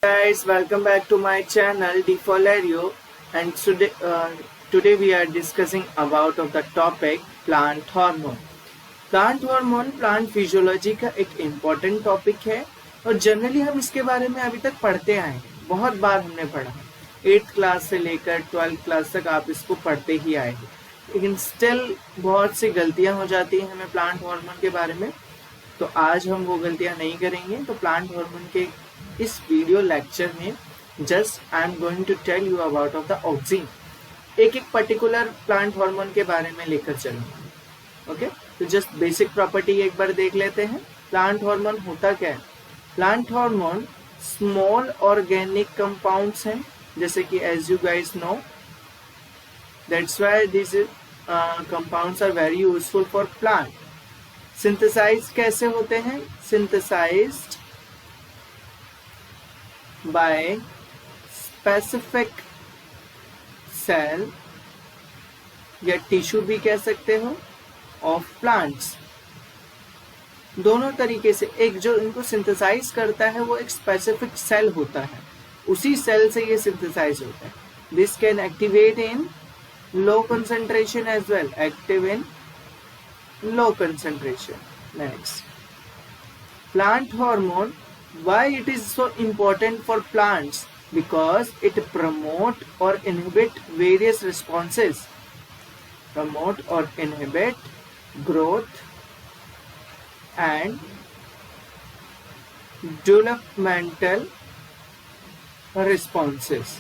Guys, welcome back to my channel Defolario, and today we are discussing about of the topic plant hormone. Plant hormone plant physiology का एक important topic है और generally हम इसके बारे में अभी तक पढ़ते आए हैं। बहुत बार हमने पढ़ा, 8th क्लास से लेकर 12th क्लास तक आप इसको पढ़ते ही आए हैं, लेकिन स्टिल बहुत सी गलतियां हो जाती हैं हमें प्लांट हार्मोन के बारे में। तो आज हम वो गलतियां नहीं करेंगे। तो प्लांट हार्मोन के इस वीडियो लेक्चर में just I am going to tell you about of the auxin, एक पर्टिकुलर प्लांट हार्मोन के बारे में लेकर चलूंगा। ओके, तो जस्ट बेसिक प्रॉपर्टी एक बार देख लेते हैं। प्लांट हार्मोन होता क्या है? Plant hormone small organic compounds हैं, जैसे कि as you guys know, that's why this compounds are very useful for plant. Synthesise कैसे होते हैं? सिंथेसाइज्ड बाय स्पेसिफिक सेल या टिश्यू भी कह सकते हो ऑफ प्लांट्स। दोनों तरीके से, एक जो इनको सिंथेसाइज करता है वो एक स्पेसिफिक सेल होता है, उसी सेल से ये सिंथेसाइज होता है। This can activate in low concentration as well, active in low concentration. Next, plant hormone. Why it is so important for plants? Because it promote or inhibit various responses. Promote or inhibit growth and developmental responses.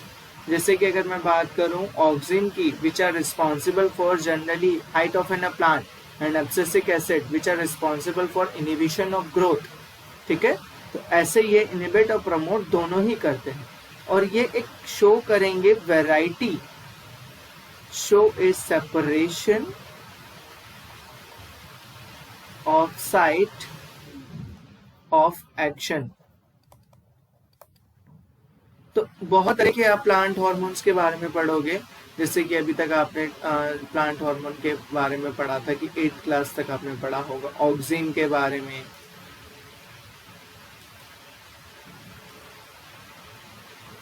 जैसे कि अगर मैं बात करूं auxin की, which are responsible for generally height of a plant, and abscisic acid which are responsible for inhibition of growth। ठीक है, तो ऐसे ये इनहिबिट और प्रमोट दोनों ही करते हैं। और ये एक शो करेंगे variety, show A separation of site of action. तो बहुत तरह के आप प्लांट हार्मोन्स के बारे में पढ़ोगे, जैसे कि अभी तक आपने प्लांट हार्मोन के बारे में पढ़ा था कि 8th क्लास तक आपने पढ़ा होगा। ऑक्सिन के बारे में,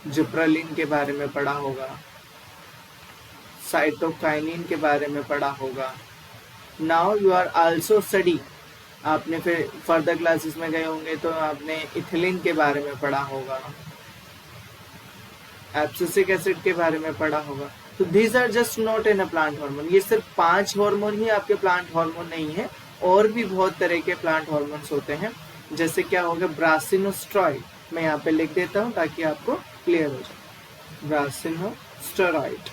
जिब्रेलिन के बारे में पढ़ा होगा, साइटोकाइनिन के बारे में पढ़ा होगा। Now you are also study, आपने फिर फर्दर क्लासेस में गए होंगे तो आपने इथिलीन के बारे में पढ़ा होगा, एब्सिसिक एसिड के बारे में पढ़ा होगा। तो these are just not in a plant hormone. ये सिर्फ 5 हार्मोन ही आपके प्लांट हार्मोन नहीं है, और भी बहुत तरह के प्लांट हार्मोन्स होते हैं। जैसे क्या होगा, ब्रासिनोस्टेरॉइड, मैं यहाँ पे लिख देता हूँ ताकि आपको क्लियर हो जाए। ब्रासिनोस्टेरॉइड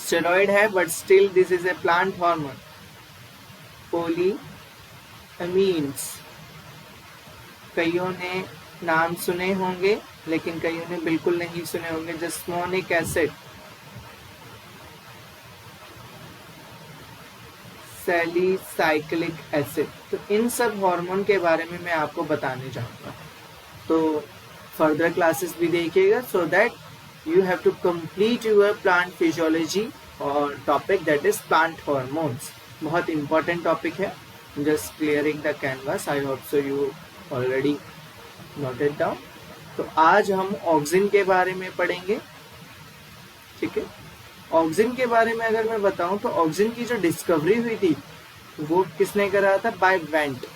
स्टेरॉइड है, but still this is a plant hormone. Polyamines, कईयों ने नाम सुने होंगे लेकिन कईयों ने बिल्कुल नहीं सुने होंगे। जस्मोनिक एसिड, सैलिसाइक्लिक एसिड। तो इन सब हार्मोन के बारे में मैं आपको बताने जाऊंगा, तो फर्दर क्लासेस भी देखिएगा, so that you have to complete your plant physiology और topic that is plant hormones. बहुत इंपॉर्टेंट टॉपिक है, just clearing the canvas. I hope so you already noted down. तो आज हम ऑक्सिन के बारे में पढ़ेंगे। ठीक है, ऑक्सिन के बारे में अगर मैं बताऊं तो ऑक्सिन की जो डिस्कवरी हुई थी वो किसने करा था? By Went.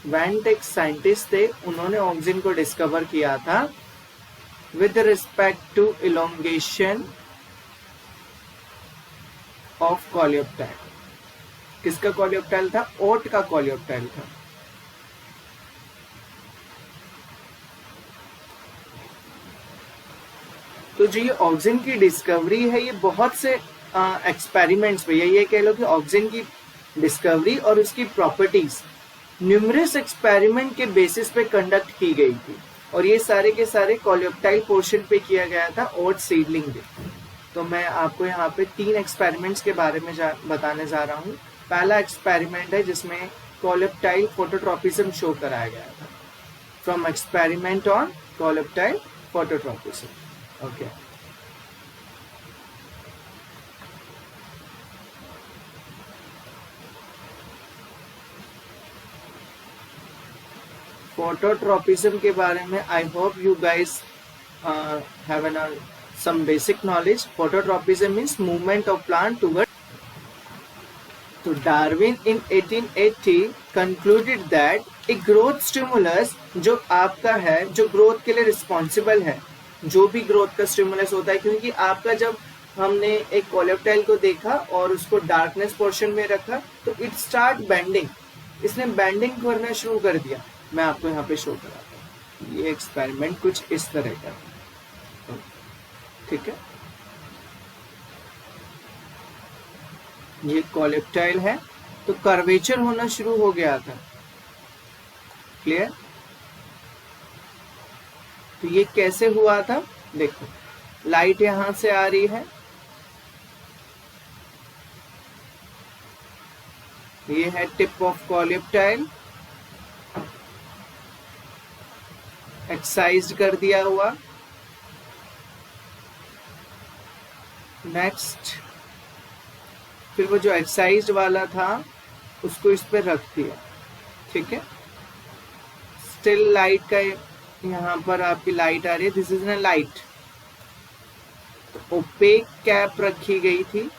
वेंट एक साइंटिस्ट थे, उन्होंने ऑक्सिन को डिस्कवर किया था with respect to elongation of coleoptile. किसका कोलियोप्टाइल था? ओट का कोलियोप्टाइल था। तो जो ये ऑक्सिन की डिस्कवरी है, ये बहुत से एक्सपेरिमेंट्स पे, ये कह लो कि ऑक्सिन की डिस्कवरी और उसकी प्रॉपर्टीज न्यूमरस एक्सपेरिमेंट के बेसिस पे कंडक्ट की गई थी, और ये सारे के सारे कोलियोप्टाइल पोर्शन पे किया गया था ओट सीडलिंग पे। तो मैं आपको यहाँ पे 3 एक्सपेरिमेंट्स के बारे में बताने जा रहा हूँ। पहला एक्सपेरिमेंट है जिसमें कोलियोप्टाइल फोटोट्रॉपिज्म शो कराया गया था, from experiment on coleoptile phototropism. Okay, phototropism के बारे में I hope you guys have an some basic knowledge. Phototropism means movement of plant toward. तो Darwin in 1880 concluded that a growth stimulus जो आपका है, जो ग्रोथ के लिए रिस्पॉन्सिबल है, जो भी ग्रोथ का स्टिमुलस होता है, क्योंकि आपका जब हमने एक कोलेप्टाइल को देखा और उसको डार्कनेस पोर्शन में रखा तो इट स्टार्ट बेंडिंग, इसने बेंडिंग करना शुरू कर दिया. मैं आपको यहाँ पे शो कराता हूँ. ये एक्सपेरिमेंट कुछ इस तरह का, ठीक है. ये कोलेप्टाइल है तो कर्वेचर होना शुरू हो गया था. क्लियर. तो ये कैसे हुआ था, देखो लाइट यहां से आ रही है, ये है टिप ऑफ कोलेप्टाइल, एक्साइज्ड कर दिया हुआ. नेक्स्ट फिर वो जो एक्साइज्ड वाला था उसको इस पे रख दिया, ठीक है. स्टिल लाइट का यहाँ पर आपकी लाइट आ रही है, दिस इज न लाइट. तो ओपेक कैप रखी गई थी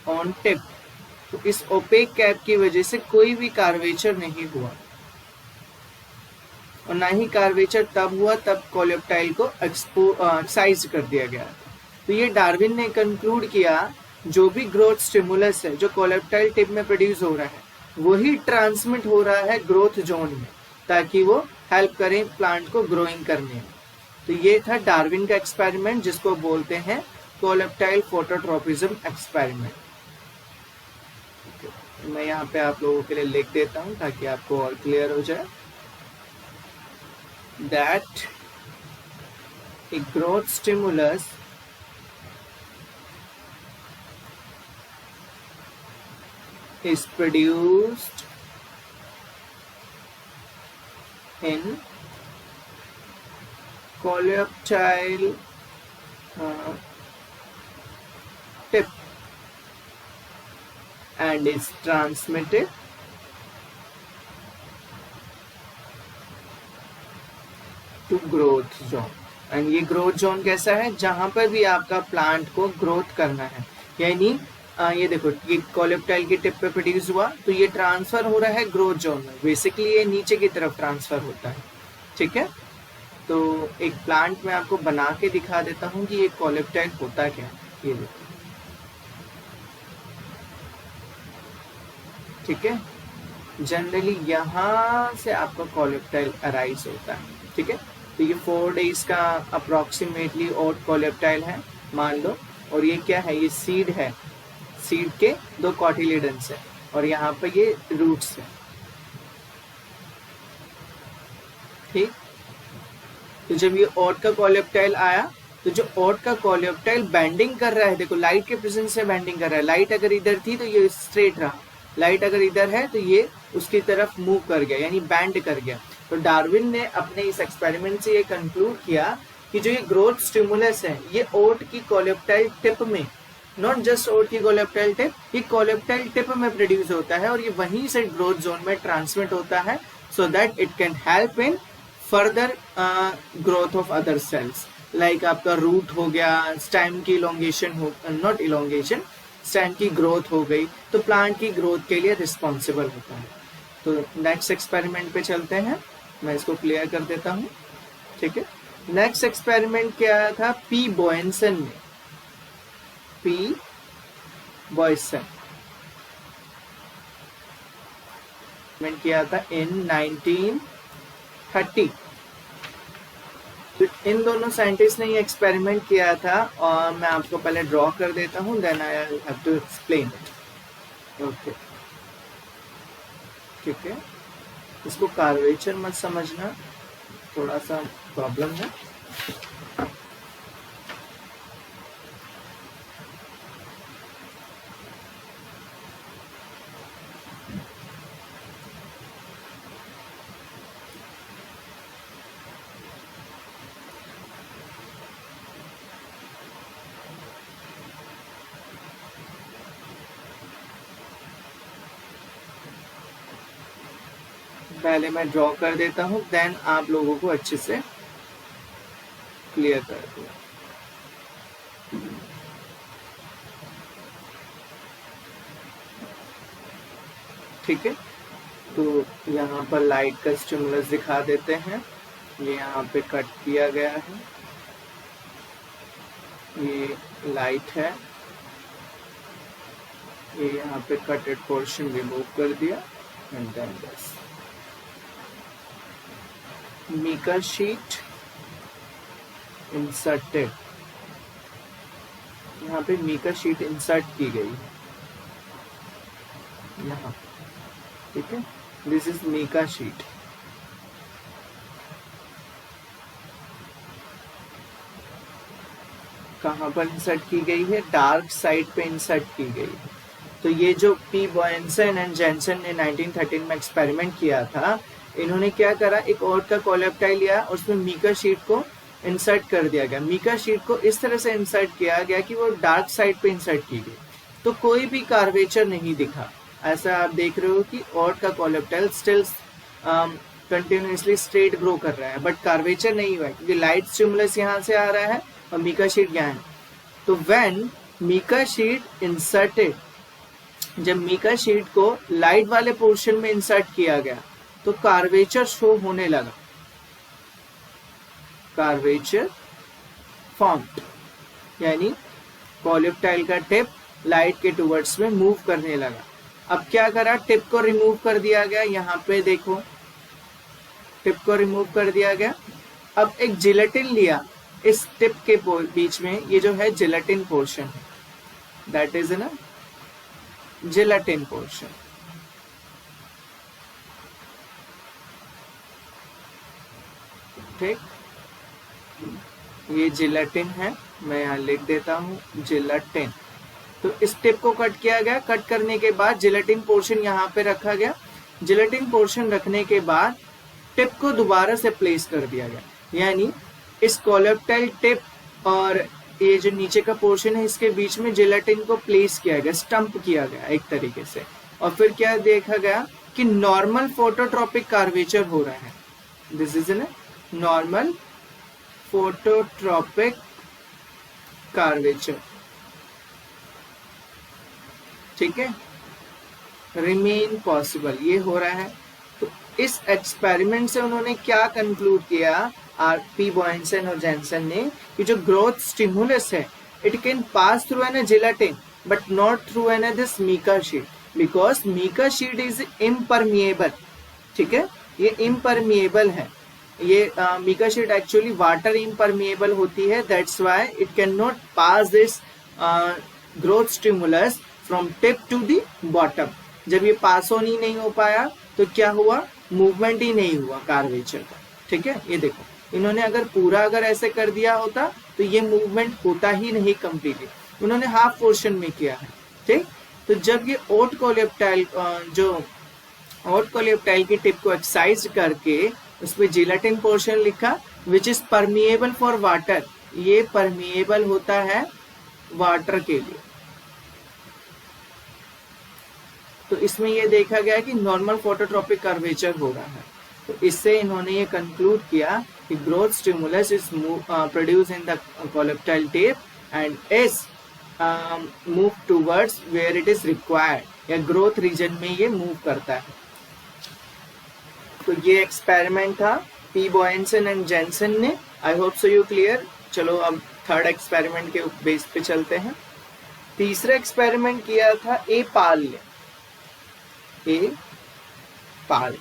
ऑन टिप, तो इस ओपेक कैप की वजह से कोई भी कार्वेचर नहीं हुआ, और ना ही कार्वेचर तब हुआ तब कोलेप्टाइल को एक्साइज कर दिया गया. तो ये डार्विन ने कंक्लूड किया जो भी ग्रोथ स्टिमुलस है जो कोलेप्टाइल टिप में प्रोड्यूस हो रहा है वही ट्रांसमिट हो रहा है ग्रोथ जोन में, ताकि वो हेल्प करें प्लांट को ग्रोइंग करने में. तो ये था डार्विन का एक्सपेरिमेंट जिसको बोलते हैं कोलेप्टाइल फोटोट्रॉपिज्म एक्सपेरिमेंट. मैं यहाँ पे आप लोगों के लिए लिख देता हूँ ताकि आपको और क्लियर हो जाए. That a growth stimulus is produced in coleoptile tip and is transmitted to growth zone. And ये ग्रोथ जोन कैसा है, जहां पर भी आपका प्लांट को ग्रोथ करना है, यानी ये देखो ये कोलेप्टाइल की टिप पे प्रोड्यूस हुआ तो ये ट्रांसफर हो रहा है ग्रोथ जोन में. बेसिकली ये नीचे की तरफ ट्रांसफर होता है, ठीक है. तो एक प्लांट में आपको बना के दिखा देता हूँ कि ये कोलेप्टाइल होता क्या है. ये देखो, ठीक है. जनरली यहाँ से आपका कोलेप्टाइल अराइज होता है, ठीक है. तो ये 4 days का अप्रोक्सीमेटली ओट कोलेप्टाइल है मान लो, और ये क्या है, ये सीड है. सीड के 2 कॉटिलेडन्स है और यहाँ पर ये रूट्स है, ठीक. तो जब ये ओट का कोलेप्टाइल आया तो जो ओट का कोलेप्टाइल बेंडिंग कर रहा है, देखो लाइट के प्रेजेंस से बेंडिंग कर रहा है. लाइट अगर इधर थी तो ये स्ट्रेट रहा, लाइट अगर इधर है तो ये उसकी तरफ मूव कर गया, यानी बैंड कर गया. तो डार्विन ने अपने इस एक्सपेरिमेंट से ये कंक्लूड किया कि जो ये ग्रोथ स्टिमुलस है ये ओट की कोलेप्टाइल टिप में, नॉट जस्ट ओट की कोलेप्टाइल टिप, ये कोलेप्टाइल टिप में प्रोड्यूस होता है और ये वहीं से ग्रोथ जोन में ट्रांसमिट होता है, so that it can help in further growth of other sales. Like आपका रूट हो गया, स्टेम की इलोंगेशन हो, नॉट इलोंगेशन, स्टेम की ग्रोथ हो गई, तो प्लांट की ग्रोथ के लिए रिस्पॉन्सिबल होता है. तो नेक्स्ट एक्सपेरिमेंट पे चलते हैं, मैं इसको क्लियर कर देता हूँ, ठीक है. नेक्स्ट एक्सपेरिमेंट क्या था, पी बॉयसन ने, पी बॉयसन किया था इन 1930. तो इन दोनों साइंटिस्ट ने ये एक्सपेरिमेंट किया था और मैं आपको पहले ड्रॉ कर देता हूँ, then I have to explain it. Okay, ठीक है. इसको कार्वेचर मत समझना, थोड़ा सा प्रॉब्लम है. पहले मैं ड्रॉ कर देता हूँ, देन आप लोगों को अच्छे से क्लियर कर दूँ। ठीक है, तो यहाँ पर लाइट का स्टिमुलस दिखा देते हैं। ये यहाँ पे कट किया गया है, ये लाइट है, ये यहाँ पे कटेड पोर्शन रिमूव कर दिया and then this mica sheet inserted. यहाँ पे मिका शीट इंसर्ट की गई है यहाँ, ठीक है, दिस इज मिका शीट। कहाँ पर इंसर्ट की गई है? डार्क साइड पे इंसर्ट की गई है। तो ये जो पी बॉयंसन एंड जेंसन ने 1913 में एक्सपेरिमेंट किया था, इन्होंने क्या करा, एक और का कोलेप्टाइल लिया, उसमें मिका शीट को इंसर्ट कर दिया गया। मिका शीट को इस तरह से इंसर्ट किया गया कि वो डार्क साइड पे इंसर्ट की गई, तो कोई भी कार्वेचर नहीं दिखा। ऐसा आप देख रहे हो कि और का coleoptile still continuously straight grow कर रहा है, बट कार्वेचर नहीं हुआ क्योंकि लाइट स्टिमुलस यहाँ से आ रहा है और मिका शीट यहाँ है। तो व्हेन मिका शीट इंसर्टेड, जब मिका शीट को लाइट वाले पोर्शन में इंसर्ट किया गया तो कार्वेचर शो होने लगा, कार्वेचर फॉर्म्ड, यानी कोलेप्टाइल का टिप लाइट के टुवर्ड्स में मूव करने लगा। अब क्या करा, टिप को रिमूव कर दिया गया। यहाँ पे देखो, टिप को रिमूव कर दिया गया। अब एक जिलेटिन लिया, इस टिप के बीच में ये जो है जिलेटिन पोर्शन है, दैट इज ना जिलेटिन पोर्शन। ठीक, ये जिलेटिन है, मैं यहाँ लिख देता हूँ जिलेटिन। तो इस टिप को कट किया गया, कट करने के बाद जिलेटिन पोर्शन यहाँ पे रखा गया। जिलेटिन पोर्शन रखने के बाद टिप को दोबारा से प्लेस कर दिया गया, यानी इस कोलेप्टाइल टिप और ये जो नीचे का पोर्शन है इसके बीच में जिलेटिन को प्लेस किया गया, स्टम्प किया गया एक तरीके से। और फिर क्या देखा गया कि नॉर्मल फोटोट्रॉपिक कार्वेचर हो रहा है। This is an normal phototropic curvature, ठीक है, रिमेन पॉसिबल, ये हो रहा है। तो इस एक्सपेरिमेंट से उन्होंने क्या कंक्लूड किया, पी बॉयंसन और जेंसन ने, कि जो ग्रोथ स्टिमुलस है it can pass through an gelatin but not through an this mica sheet, because mica sheet is impermeable. ठीक है, ये इम्परमिएबल है, ये mica sheet actually water impermeable होती है, that's why it can not pass this growth stimulus from tip to the bottom. जब ये pass on ही नहीं हो पाया तो क्या हुआ, मूवमेंट ही नहीं हुआ कार्वेचर का। ठीक है, ये देखो, इन्होंने अगर पूरा ऐसे कर दिया होता तो ये मूवमेंट होता ही नहीं कंप्लीटली, उन्होंने हाफ पोर्शन में किया है। ठीक, तो जब ये ओट कोलेप्टाइल जो ओट कोलेप्टाइल की टिप को एक्सरसाइज करके उस पर जिलेटिन पोर्शन लिखा which is permeable for water, ये परमिएबल होता है वाटर के लिए। तो इसमें ये देखा गया कि नॉर्मल फोटोट्रॉपिक कर्वेचर हो रहा है। तो इससे इन्होंने ये कंक्लूड किया कि growth stimulus is produce in the coleoptile tip and is move towards where it is required, या ग्रोथ रीजन में ये मूव करता है। तो ये एक्सपेरिमेंट था पी बॉयंसन एंड जेंसन ने। आई होप सो यू क्लियर। चलो अब थर्ड एक्सपेरिमेंट के बेस पे चलते हैं। तीसरा एक्सपेरिमेंट किया था ए पाल ने। ए पाल,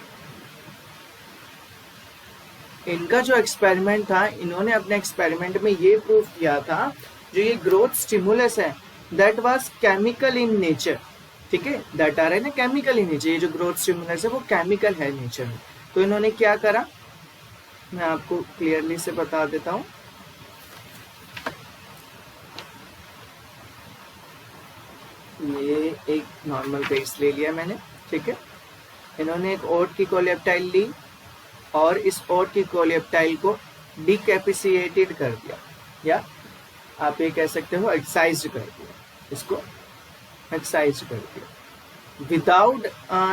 इनका जो एक्सपेरिमेंट था, इन्होंने अपने एक्सपेरिमेंट में ये प्रूव किया था जो ये ग्रोथ स्टिमुलस है that was chemical in nature. ठीक है, दैट आ रहा है ना केमिकल इन नेचर, ये जो ग्रोथ स्टिमुलस है वो केमिकल है नेचर में। तो इन्होंने क्या करा, मैं आपको क्लियरली से बता देता हूं। ये एक नॉर्मल बेस ले लिया मैंने। ठीक है, इन्होंने एक ओट की कोलेप्टाइल ली और इस ओट की कोलेप्टाइल को डिकैपिसिएटेड कर दिया, या आप ये कह सकते हो एक्साइज्ड कर दिया, इसको एक्साइज्ड कर दिया विदाउट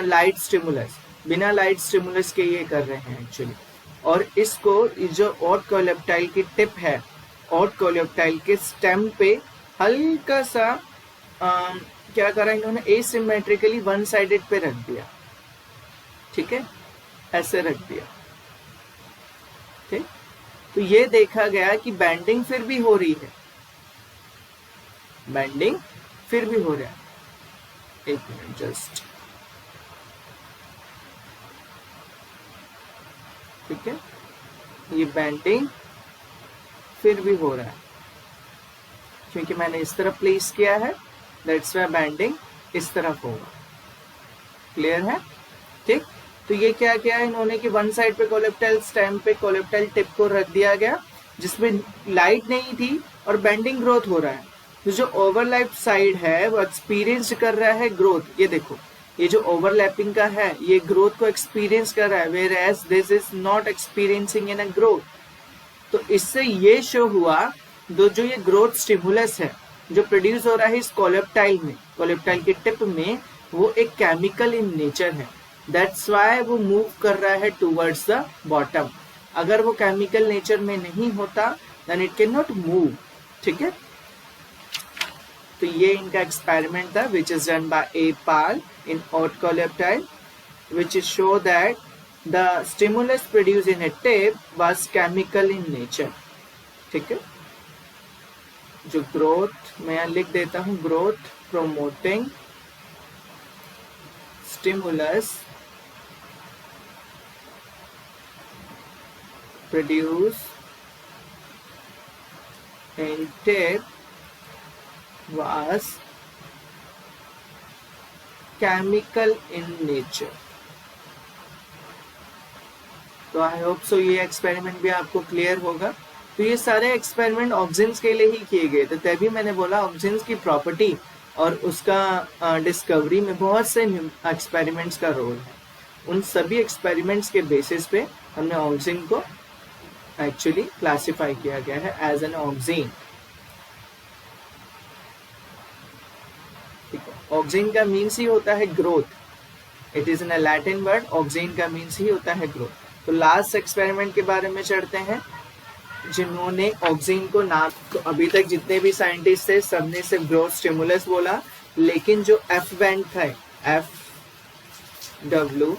लाइट स्टिमुलस। बिना लाइट स्टिमुलस के ये कर रहे हैं एक्चुअली। और इसको जो ऑट कोलेप्टाइल की टिप है, ऑट कोलेप्टाइल के स्टेम पे हल्का सा क्या करा इन्होंने, एसिमेट्रिकली वन साइडेड पे रख दिया। ठीक है, ऐसे रख दिया। ठीक, तो ये देखा गया कि बैंडिंग फिर भी हो रही है, बैंडिंग फिर भी हो रहा है। एक मिनट जस्ट, ठीक है, ये बैंडिंग फिर भी हो रहा है क्योंकि मैंने इस तरफ प्लेस किया है, दैट्स वाई बैंडिंग इस तरफ होगा। क्लियर है? ठीक, तो ये क्या किया इन्होंने कि वन साइड पे कोलेप्टाइल स्टेम पे कोलेप्टाइल टिप को रख दिया गया जिसमें लाइट नहीं थी और बेंडिंग ग्रोथ हो रहा है। तो जो ओवरलैप साइड है वो एक्सपीरियंस कर रहा है ग्रोथ। ये देखो, ये जो ओवरलैपिंग का है ये ग्रोथ को एक्सपीरियंस कर रहा है, whereas this is not experiencing in a growth. तो इससे ये शो हुआ जो ये ग्रोथ स्टिमुलस है जो प्रोड्यूस हो रहा है इस कोलेप्टाइल में, कोलेप्टाइल के टिप में, वो एक केमिकल इन नेचर है। दैट्स वाई वो मूव कर रहा है टूवर्ड्स द बॉटम। अगर वो केमिकल नेचर में नहीं होता then it can not move. ठीक है, तो ये इनका एक्सपेरिमेंट था which is done by a Paal in oat coleoptile, which is show that the stimulus produced in a tip was chemical in nature। ठीक है, जो ग्रोथ मैं लिख देता हूं, growth promoting stimulus produce in tip was chemical in nature। तो I hope सो ये experiment भी आपको क्लियर होगा। तो ये सारे एक्सपेरिमेंट ऑक्सिन्स के लिए ही किए गए थे, तभी मैंने बोला ऑक्सिन्स की प्रॉपर्टी और उसका डिस्कवरी में बहुत से एक्सपेरिमेंट्स का रोल है। उन सभी एक्सपेरिमेंट्स के बेसिस पे हमने ऑक्सिन को एक्चुअली क्लासिफाई किया गया है एज एन ऑक्सिन। ऑक्सिन का मीन्स ही होता है growth, it is in a Latin word. Auxin का मीन्स ही होता है ग्रोथ। तो लास्ट एक्सपेरिमेंट के बारे में चढ़ते हैं जिन्होंने ऑक्सिन को नाम, तो अभी तक जितने भी साइंटिस्ट थे सबने सिर्फ ग्रोथ स्टिमुलस बोला, लेकिन जो एफ वेंट थे, FW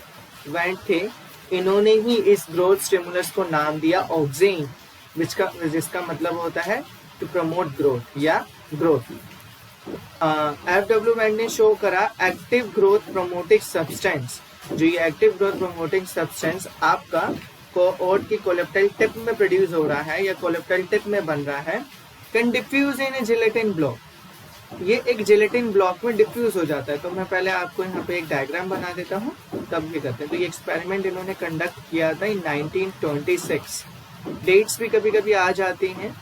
वेंट थे, इन्होंने ही इस ग्रोथ स्टिमुलस को नाम दिया ऑक्सिन, जिसका मतलब होता है टू प्रमोट ग्रोथ या ग्रोथ। FW वेंट ने शो करा एक्टिव ग्रोथ प्रोमोटिंग सब्सटेंस। जो ये एक्टिव ग्रोथ प्रोमोटिंग सब्सटेंस आपका कोऑर्ड की कोलेप्टाइल टिप में प्रोड्यूस हो रहा है या कोलेप्टाइल टिप में बन रहा है, can diffuse in a gelatin block. ये एक जिलेटिन ब्लॉक में डिफ्यूज हो जाता है। तो मैं पहले आपको यहाँ पे एक डायग्राम बना देता हूँ, तब ये करते हैं। तो ये एक्सपेरिमेंट इन्होंने कंडक्ट किया था इन 1926। डेट्स भी कभी कभी आ जाती हैं,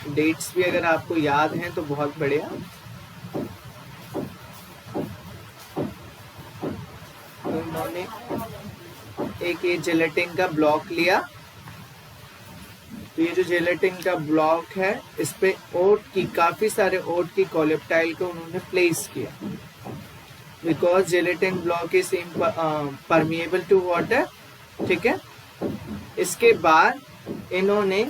डेट्स भी अगर आपको याद हैं तो बहुत बढ़िया। तो इन्होंने एक ये जेलेटिन का ब्लॉक लिया। तो ये जो जेलेटिन का ब्लॉक है इस पे ओट की, काफी सारे ओट की कोलेप्टाइल को उन्होंने प्लेस किया, because gelatin block is permeable to water. ठीक है, इसके बाद इन्होंने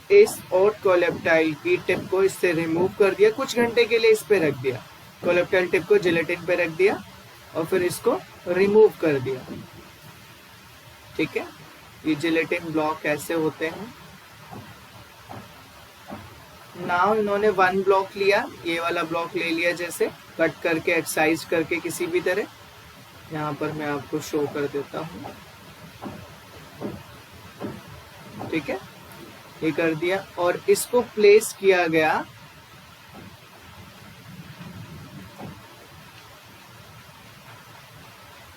इस ओट कोलेप्टाइल की टिप को इससे रिमूव कर दिया, कुछ घंटे के लिए इस पे रख दिया, कोलेप्टाइल टिप को जेलेटिन पे रख दिया और फिर इसको रिमूव कर दिया। ठीक है, ये जेलेटिन ब्लॉक ऐसे होते हैं। नाउ इन्होंने वन ब्लॉक लिया, ये वाला ब्लॉक ले लिया, जैसे कट करके एक्सरसाइज करके किसी भी तरह। यहाँ पर मैं आपको शो कर देता हूँ। ठीक है, ये कर दिया और इसको प्लेस किया गया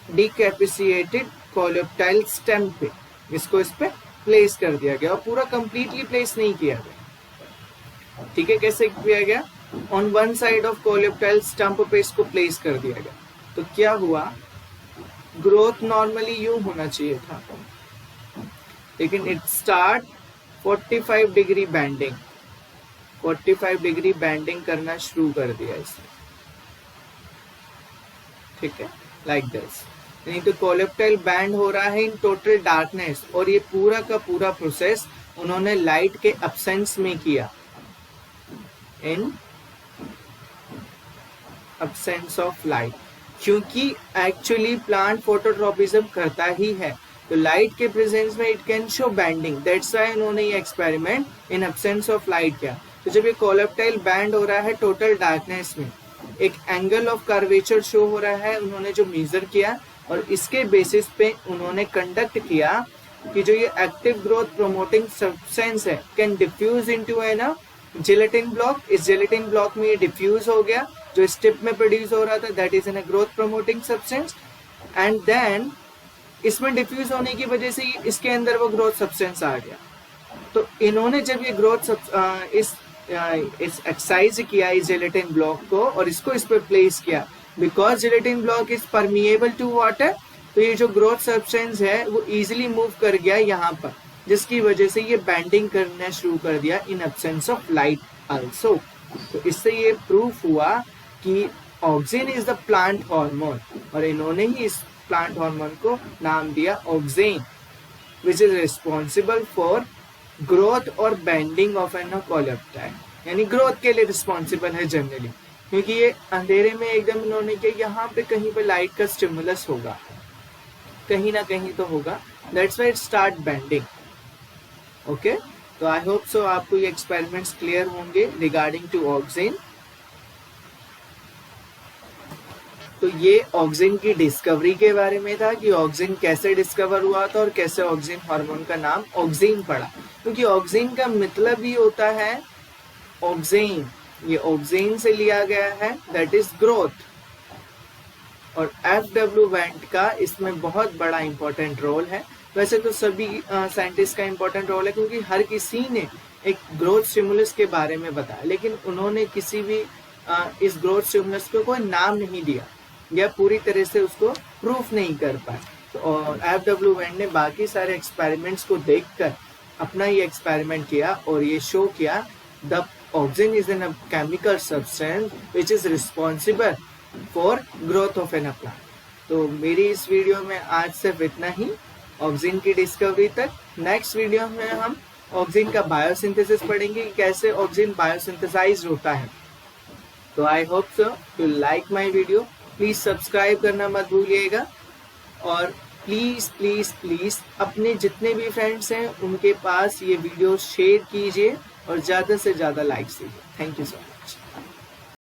डिकैपिसिएटेड कोलेप्टाइल स्टेम पे। इसको इस पे प्लेस कर दिया गया और पूरा कंप्लीटली प्लेस नहीं किया गया। ठीक है, कैसे किया गया? On one side of coleoptile stump पे इसको प्लेस कर दिया गया। तो क्या हुआ, ग्रोथ नॉर्मली यूं होना चाहिए था, लेकिन it start 45 degree bending, 45 degree bending करना शुरू कर दिया इसने। ठीक है, लाइक दिस। नहीं तो कोलेप्टाइल बैंड हो रहा है इन टोटल डार्कनेस, और ये पूरा का पूरा प्रोसेस उन्होंने लाइट के एब्सेंस में किया, इन एब्सेंस ऑफ लाइट, क्योंकि एक्चुअली प्लांट फोटोट्रोपिज्म करता ही है, तो लाइट के प्रेजेंस में it can show bending, that's why उन्होंने ये experiment in absence of light किया। तो जब ये कोलेप्टाइल बैंड हो रहा है टोटल डार्कनेस में, एक एंगल ऑफ कर्वेचर शो हो रहा है, उन्होंने जो मेजर किया, और इसके बेसिस पे उन्होंने कंडक्ट किया कि जो ये एक्टिव ग्रोथ प्रोमोटिंग सब्सटेंस है कैन डिफ्यूज इनटू ए ना जेलेटिन ब्लॉक, इस जेलेटिन ब्लॉक में ये डिफ्यूज हो गया, जो स्टिप में प्रोड्यूस हो रहा था that is an a growth promoting substance, and then इसमें डिफ्यूज होने की वजह से इसके अंदर वो ग्रोथ सब्सटेंस आ गया। तो इन्होंने जब ये ग्रोथ इस एक्सरसाइज किया इस जेलेटिन ब्लॉक को और इसको इस पे प्लेस किया, because gelatin block is permeable to water, तो ये जो ग्रोथ सब्सटेंस है वो इजीली मूव कर गया यहाँ पर, जिसकी वजह से ये बैंडिंग करना शुरू कर दिया इन एब्सेंस ऑफ लाइट आल्सो। तो इससे ये प्रूफ हुआ कि auxin is the plant hormone, और इन्होंने ही इस प्लांट हार्मोन को नाम दिया auxin, which is responsible for growth और बैंडिंग ऑफ एन कोलेप्टाइल, यानी ग्रोथ के लिए रिस्पॉन्सिबल है जनरली, क्योंकि ये अंधेरे में एकदम इन्होंने किया, यहाँ पे कहीं पे लाइट का स्टिमुलस होगा, कहीं ना कहीं तो होगा, that's why it start bending. Okay, तो आई होप सो आपको ये एक्सपेरिमेंट्स क्लियर होंगे रिगार्डिंग टू ऑक्सिन। तो ये ऑक्सिन की डिस्कवरी के बारे में था कि ऑक्सिन कैसे डिस्कवर हुआ था और कैसे ऑक्सिन हार्मोन का नाम ऑक्सिन पड़ा, क्योंकि ऑक्सिन का मतलब ही होता है ऑक्सिन, ये ऑक्सिन से लिया गया है, दैट इज ग्रोथ। और FW वेंट का इसमें बहुत बड़ा इंपॉर्टेंट रोल है। वैसे तो सभी साइंटिस्ट का इंपॉर्टेंट रोल है, क्योंकि हर किसी ने एक ग्रोथ स्टिमुलस के बारे में बताया, लेकिन उन्होंने किसी भी इस ग्रोथ स्टिमुलस को कोई नाम नहीं दिया या पूरी तरह से उसको प्रूफ नहीं कर पाए। तो और FW वेंट ने बाकी सारे एक्सपेरिमेंट्स को देखकर अपना ये एक्सपेरिमेंट किया और ये शो किया the auxin is an chemical substance which is responsible for growth of an plant. तो मेरी इस वीडियो में आज सिर्फ इतना ही, ऑक्सिन की डिस्कवरी तक। नेक्स्ट वीडियो में हम ऑक्सिन का बायोसिंथेसिस पढ़ेंगे कि कैसे ऑक्सिन बायोसिंथेसाइज होता है। तो I hope so you like my video, please subscribe करना मत भूलिएगा, और प्लीज प्लीज प्लीज अपने जितने भी फ्रेंड्स हैं उनके पास ये वीडियो शेयर कीजिए और ज़्यादा से ज़्यादा लाइक्स दीजिए। Thank you so much.